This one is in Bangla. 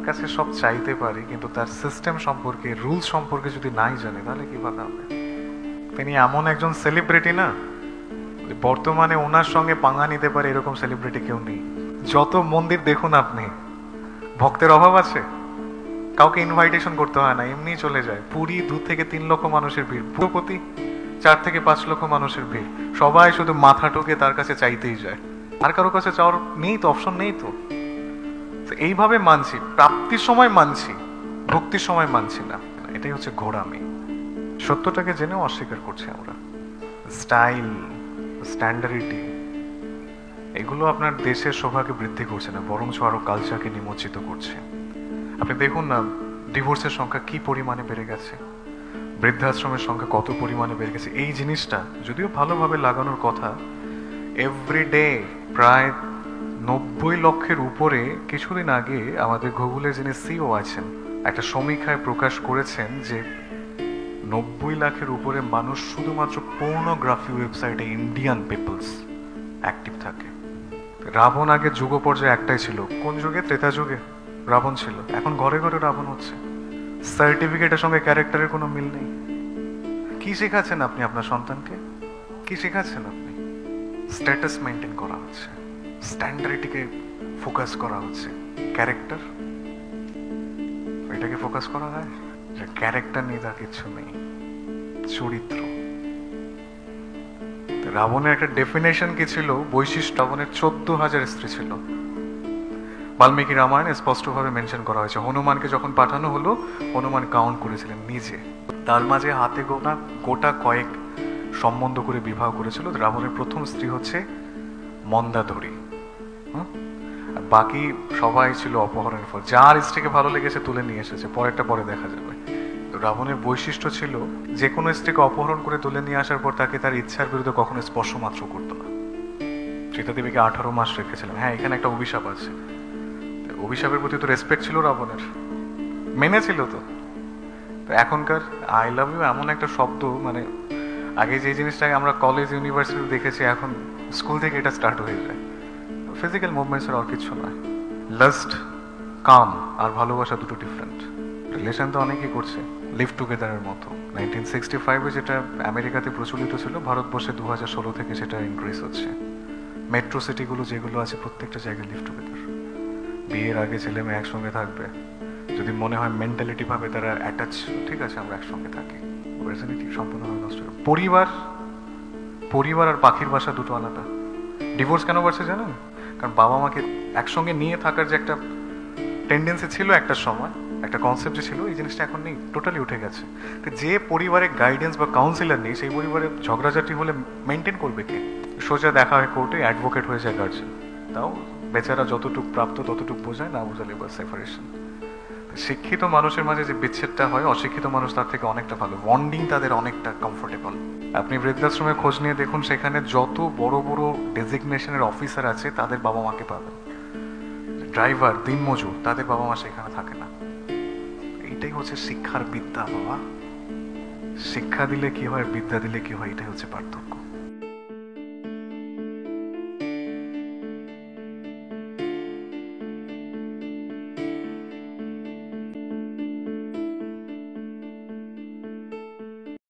তার কাছে সব চাইতে পারি, কিন্তু তার সিস্টেম সম্পর্কে, রুলস সম্পর্কে যদি নাই জানে তাহলে কিভাবে হবে? তিনি এমন একজন সেলিব্রিটি না, বর্তমানে ওনার সঙ্গে পাঙ্গা নিতে পারে এরকম সেলিব্রিটি কেউ নেই। যত মন্দির দেখুন আপনি, ভক্তের অভাব আছে? কাউকে ইনভাইটেশন করতে হয় না, এমনি চলে যায়। পুরী 2 থেকে 3 লক্ষ মানুষের ভিড়, পুরোপতি 4 থেকে 5 লক্ষ মানুষের ভিড়, সবাই শুধু মাথা ঠুকে তার কাছে চাইতেই যায়। আর কারো কাছে চাওয়ার নেই তো, অপশন নেই তো। এইভাবে মানছি, প্রাপ্তির সময় মানছি, ভক্তির সময় মানছি না। এটাই হচ্ছে ঘোড়ামি। সত্যটাকে জেনেও অস্বীকার করছি আমরা। স্টাইল, স্ট্যান্ডার্ডিটি, এগুলো আপনার দেশের শোভাকে বৃদ্ধি করছে না, বরঞ্চ আরো কালচারকে নিমজ্জিত করছে। আপনি দেখুন না, ডিভোর্সের সংখ্যা কি পরিমাণে বেড়ে গেছে, বৃদ্ধাশ্রমের সংখ্যা কত পরিমাণে বেড়ে গেছে। এই জিনিসটা যদিও ভালোভাবে লাগানোর কথা, এভরিডে প্রায় 90 লক্ষের উপরে। কিছুদিন আগে আমাদের গুগলের যিনি সিও আছেন একটা সমীক্ষায় প্রকাশ করেছেন যে 90 লাখের উপরে মানুষ শুধুমাত্র পর্নোগ্রাফি ওয়েবসাইটে, ইন্ডিয়ান পিপলস অ্যাক্টিভ থাকে। রাবণ আগে যুগ পর্যায়ে একটাই ছিল, কোন যুগে? ত্রেতা যুগে রাবণ ছিল। এখন ঘরে ঘরে রাবণ হচ্ছে। সার্টিফিকেটের সঙ্গে ক্যারেক্টারের কোনো মিল নেই। কি শেখাচ্ছেন আপনি আপনার সন্তানকে? কি শেখাচ্ছেন আপনি? স্ট্যাটাস মেনটেন করা হচ্ছে, স্ট্যান্ডার্ডিটিকে ফোকাস করা হচ্ছে, ক্যারেক্টার এটাকে ফোকাস করা হয়? যে ক্যারেক্টার নিয়ে তার কিছু নেই, চরিত্র। রাবণের একটা ডেফিনেশন কি ছিল, বৈশিষ্ট্য? রাবণের 14,000 স্ত্রী ছিল। বাল্মীকি রামায়ণে স্পষ্টভাবে মেনশন করা হয়েছে। হনুমানকে যখন পাঠানো হলো, হনুমান কাউন্ট করেছিলেন নিজে। তার মাঝে হাতে গোনা গোটা কয়েক সম্বন্ধ করে বিবাহ করেছিল। রাবণের প্রথম স্ত্রী হচ্ছে মন্দাধরী। আর বাকি সবাই ছিল অপহরণের ফল। যার স্ত্রীকে ভালো লেগেছে তুলে নিয়ে এসেছে, পরেরটা পরে দেখা যাবে। রাবণের বৈশিষ্ট্য ছিল যে কোনো স্ত্রীকে অপহরণ করে তুলে নিয়ে আসার পর তাকে তার ইচ্ছার বিরুদ্ধে কখনো স্পর্শ মাত্র করতো না। সীতা দেবীকে 18 মাস রেখেছিলেন। হ্যাঁ, এখানে একটা অভিশাপ আছে। অভিশাপের প্রতি তো রেসপেক্ট ছিল রাবণের, মেনেছিল তো। এখনকার আই লাভ ইউ এমন একটা শব্দ, মানে আগে যে জিনিসটাকে আমরা কলেজ ইউনিভার্সিটি দেখেছি, এখন স্কুল থেকে এটা স্টার্ট হয়ে যায়। ফিজিক্যাল মুভমেন্টসের আর কিছু নয়। লাস্ট, কাম আর ভালোবাসা দুটো ডিফারেন্ট। রিলেশন তো অনেকেই করছে, লিভ টুগেদারের মতো। 1965-এ যেটা আমেরিকাতে প্রচলিত ছিল, ভারতবর্ষে 2016 থেকে সেটা ইনক্রিজ হচ্ছে। মেট্রো সিটিগুলো যেগুলো আছে, প্রত্যেকটা জায়গায় লিভ টুগেদার। বিয়ের আগে ছেলে মেয়ে একসঙ্গে থাকবে, যদি মনে হয় মেন্টালিটি ভাবে তারা অ্যাটাচ, ঠিক আছে আমরা একসঙ্গে থাকি। সম্পূর্ণভাবে নষ্ট। পরিবার, পরিবার আর পাখির বাসা দুটো আলাদা। ডিভোর্স কেন বাড়ছে জানেন? কারণ বাবা মাকে একসঙ্গে নিয়ে থাকার যে একটা টেন্ডেন্সি ছিল একটা সময়, একটা কনসেপ্ট যে ছিল, এই জিনিসটা এখন নেই, টোটালি উঠে গেছে। তো যে পরিবারে গাইডেন্স বা কাউন্সিলার নেই, সেই পরিবারে ঝগড়াঝাটি হলে মেনটেন করবে কে? সোজা দেখা হয় কোর্টে, অ্যাডভোকেট হয়ে যায় গার্জেন। তাও বেচারা যতটুকু প্রাপ্ত ততটুকু বোঝায়, না বোঝালে বা সেপারেশন। শিক্ষিত মানুষের মাঝে যে বিচ্ছেদটা হয়, অশিক্ষিত মানুষ তার থেকে অনেকটা ভালো, বন্ডিং তাদের অনেকটা কমফোর্টেবল। আপনি বৃদ্ধাশ্রমে খোঁজ নিয়ে দেখুন, সেখানে যত বড় বড় ডেজিগনেশনের অফিসার আছে তাদের বাবা মাকে পাবেন। ড্রাইভার, দিনমজুর, তাদের বাবা মা সেখানে থাকে না। এইটাই হচ্ছে শিক্ষার বিদ্যা বাবা। শিক্ষা দিলে কি হয়, বিদ্যা দিলে কি হয়, এটাই হচ্ছে পার্থক্য।